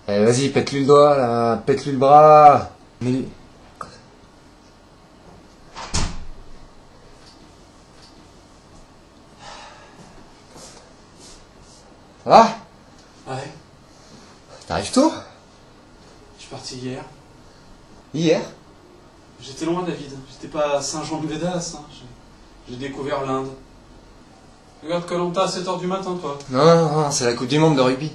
Eh, vas-y, pète-lui le doigt, là. Pète-lui le bras. Mais... Ça va? Ouais, T'arrives tôt? je suis parti hier. Hier? J'étais loin, David. J'étais pas à Saint-Jean-de-Védas. Hein. J'ai découvert l'Inde. Regarde Koh-Lanta à 7h du matin, toi. Non, c'est la Coupe du Monde de rugby.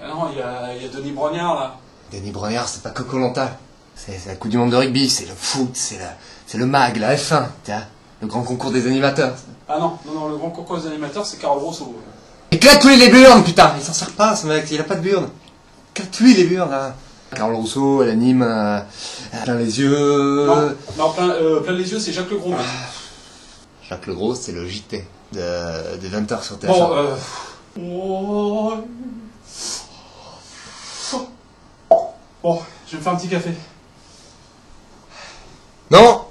Ah non, il y a Denis Brognard, là. Denis Brognard, c'est pas que Koh-Lanta. C'est la Coupe du Monde de rugby, c'est le foot, c'est le MAG, la F1, tiens. Le grand concours des animateurs. Ah non, le grand concours des animateurs, c'est Carole Rousseau. Éclate-lui les burnes, putain! Il s'en sert pas, ce mec, il a pas de burnes. Éclate-lui les burnes, là. Carole Rousseau, elle anime plein les yeux. Non, plein les yeux, c'est Jacques Legros. Jacques Legros, c'est le JT de 20h sur TF1. Bon, je vais me faire un petit café. Non!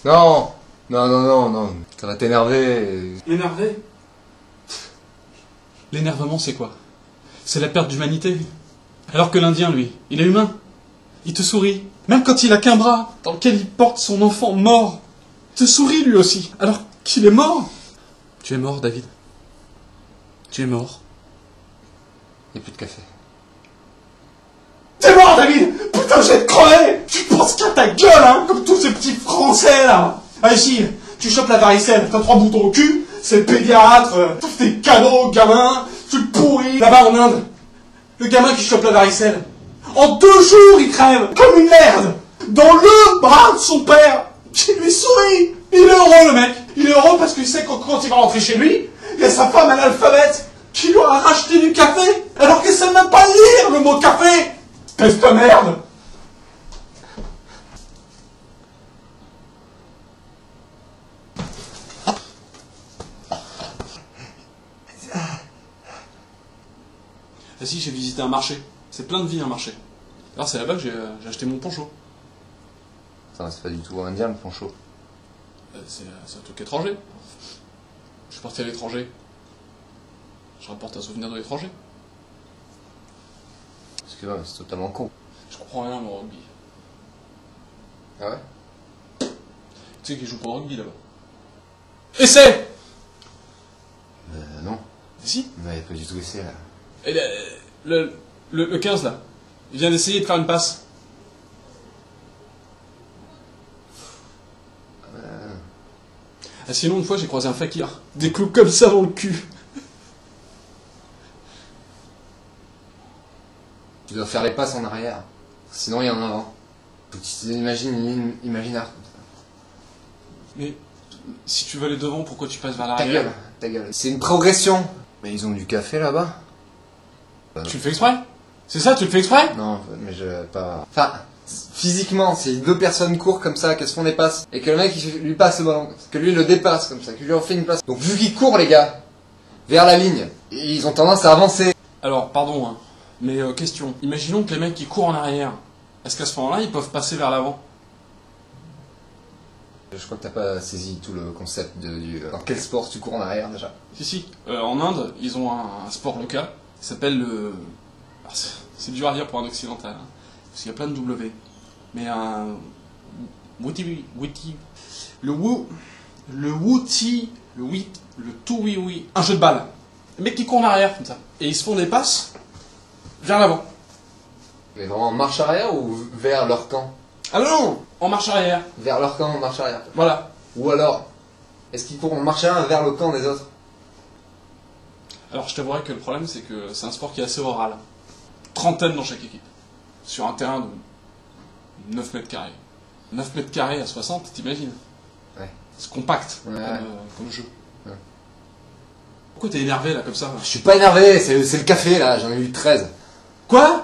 Non! Non. Ça va t'énerver. L'énervé? L'énervement, c'est quoi? C'est la perte d'humanité. Alors que l'Indien, lui, il est humain. Il te sourit. Même quand il a qu'un bras dans lequel il porte son enfant mort. Il te sourit, lui aussi. Alors qu'il est mort. Tu es mort, David. Tu es mort. Il n'y a plus de café. T'es mort, David! Putain, je vais te crever! Tu penses qu'à ta gueule, hein? Comme tous ces petits Français, là! Ah, ici, tu chopes la varicelle, t'as 3 boutons au cul, c'est le pédiatre, tous tes cadeaux, gamin, tu le pourris. Là-bas, en Inde, le gamin qui chope la varicelle, en 2 jours, il crève, comme une merde! Dans le bras de son père! Qui lui sourit! Il est heureux, le mec! Il est heureux parce qu'il sait que quand il va rentrer chez lui, il y a sa femme analphabète qui lui a racheté du café, alors qu'elle sait même pas lire le mot café! Espèce de merde! Vas-y, j'ai visité un marché. C'est plein de vie, un marché. Alors c'est là-bas que j'ai acheté mon poncho. Ça, c'est pas du tout indien, le poncho. C'est un truc étranger. Je suis parti à l'étranger. Je rapporte un souvenir de l'étranger. Excuse-moi, mais c'est totalement con. Je comprends rien, mon rugby. Ah ouais? Tu sais qu'ils jouent pas au rugby, là-bas. Essai! Non. Si. Mais il a pas du tout essayé, là. Et le 15, là, il vient d'essayer de faire une passe. Ah, sinon, une fois, j'ai croisé un fakir. Des clous comme ça dans le cul. Tu dois faire les passes en arrière. Sinon, il y en a en avant. Faut que tu t'imagines une ligne imaginaire comme ça. Mais si tu veux aller devant, pourquoi tu passes vers Ta l'arrière? gueule, ta gueule. C'est une progression. Mais ils ont du café là-bas? Tu le fais exprès? C'est ça, tu le fais exprès? Non, mais je... pas... Enfin, physiquement, si 2 personnes courent comme ça, qu'elles se font des passes, et que le mec il lui passe le ballon, que lui il le dépasse comme ça, qu'il lui en fait une passe. Donc vu qu'ils courent les gars, vers la ligne, ils ont tendance à avancer. Alors, pardon, hein, mais question. Imaginons que les mecs qui courent en arrière, est-ce qu'à ce moment-là, ils peuvent passer vers l'avant? Je crois que t'as pas saisi tout le concept dans quel sport tu cours en arrière déjà. Si. En Inde, ils ont un sport local qui s'appelle le... Alors, c'est dur à dire pour un occidental, hein, parce qu'il y a plein de W. Mais un... Le tout-oui-oui. Un jeu de balle. Les mecs qui courent en arrière, comme ça. Et ils se font des passes vers l'avant. Mais vraiment en marche arrière ou vers leur camp? Ah non, en marche arrière. Vers leur camp en marche arrière. Voilà. Ou alors, est-ce qu'ils courent en marche arrière vers le camp des autres? Alors je t'avouerai que le problème c'est que c'est un sport qui est assez oral. 30 dans chaque équipe. Sur un terrain de 9 mètres carrés. 9 mètres carrés à 60, t'imagines? Ouais. C'est compact Ouais. comme jeu. Ouais. Pourquoi t'es énervé là comme ça? Je suis pas énervé, c'est le café là, j'en ai eu 13. Quoi?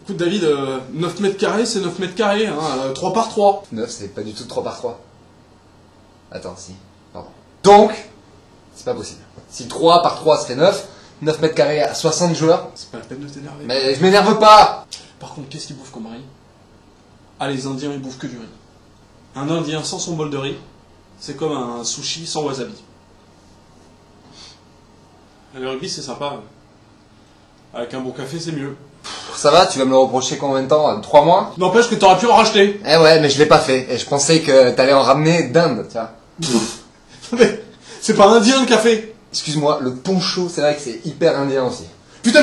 Écoute David, 9 mètres carrés c'est 9 mètres carrés, hein, 3 par 3. 9 c'est pas du tout 3 par 3. Attends, si. Pardon. Donc, c'est pas possible. Si 3 par 3 serait 9, 9 mètres carrés à 60 joueurs. C'est pas la peine de t'énerver. Mais je m'énerve pas! Par contre, qu'est-ce qu'ils bouffent comme riz? Ah, les Indiens, ils bouffent que du riz. Un Indien sans son bol de riz, c'est comme un sushi sans wasabi. Le rugby, c'est sympa. Avec un bon café, c'est mieux. Ça va, tu vas me le reprocher combien de temps? 3 mois? N'empêche que t'aurais pu en racheter. Eh ouais, mais je l'ai pas fait. Et je pensais que t'allais en ramener d'Inde, tu vois. Mais c'est pas indien le café. Excuse-moi, le poncho, c'est vrai que c'est hyper indien aussi. Putain,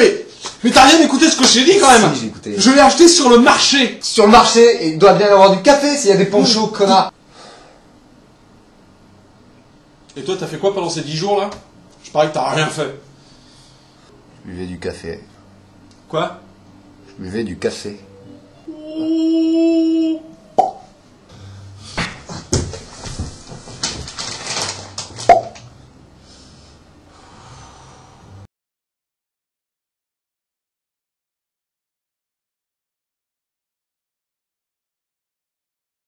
mais t'as rien écouté ce que je t'ai dit quand même. Si, j'ai écouté. Je l'ai acheté sur le marché. Sur le marché, il doit bien y avoir du café s'il y a des ponchos, connard. Et toi, t'as fait quoi pendant ces 10 jours là? Je parie que t'as rien fait. Je buvais du café. Quoi? Je buvais du café. Ouh.